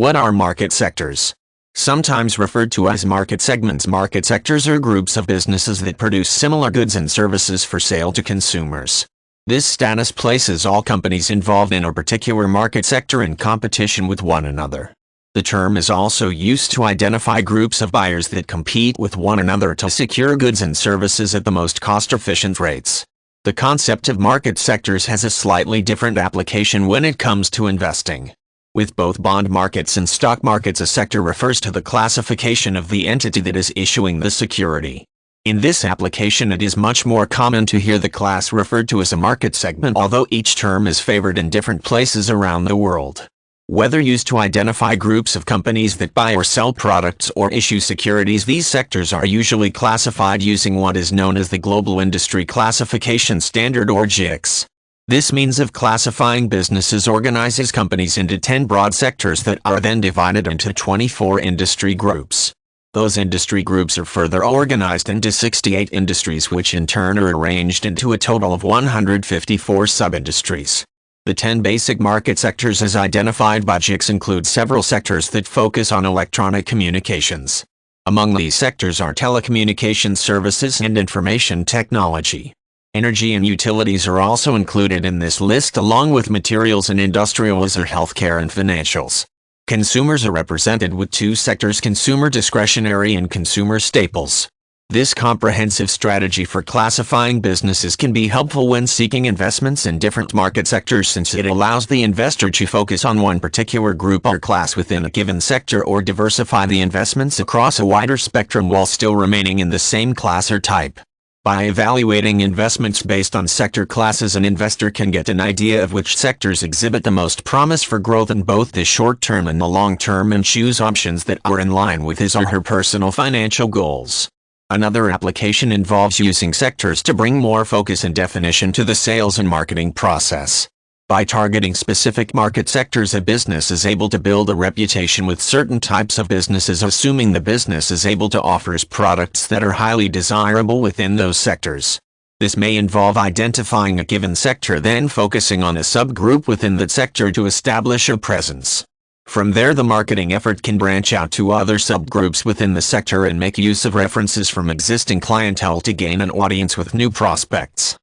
What are market sectors? Sometimes referred to as market segments, market sectors are groups of businesses that produce similar goods and services for sale to consumers. This status places all companies involved in a particular market sector in competition with one another. The term is also used to identify groups of buyers that compete with one another to secure goods and services at the most cost-efficient rates. The concept of market sectors has a slightly different application when it comes to investing. With both bond markets and stock markets, a sector refers to the classification of the entity that is issuing the security. In this application, it is much more common to hear the class referred to as a market segment, although each term is favored in different places around the world. Whether used to identify groups of companies that buy or sell products or issue securities, these sectors are usually classified using what is known as the Global Industry Classification Standard, or GICS. This means of classifying businesses organizes companies into 10 broad sectors that are then divided into 24 industry groups. Those industry groups are further organized into 68 industries, which in turn are arranged into a total of 154 sub-industries. The 10 basic market sectors as identified by GICS include several sectors that focus on electronic communications. Among these sectors are telecommunications services and information technology. Energy and utilities are also included in this list, along with materials and industrials or healthcare and financials. Consumers are represented with two sectors: consumer discretionary and consumer staples. This comprehensive strategy for classifying businesses can be helpful when seeking investments in different market sectors, since it allows the investor to focus on one particular group or class within a given sector, or diversify the investments across a wider spectrum while still remaining in the same class or type. By evaluating investments based on sector classes, an investor can get an idea of which sectors exhibit the most promise for growth in both the short term and the long term, and choose options that are in line with his or her personal financial goals. Another application involves using sectors to bring more focus and definition to the sales and marketing process. By targeting specific market sectors, a business is able to build a reputation with certain types of businesses, assuming the business is able to offer products that are highly desirable within those sectors. This may involve identifying a given sector, then focusing on a subgroup within that sector to establish a presence. From there, the marketing effort can branch out to other subgroups within the sector and make use of references from existing clientele to gain an audience with new prospects.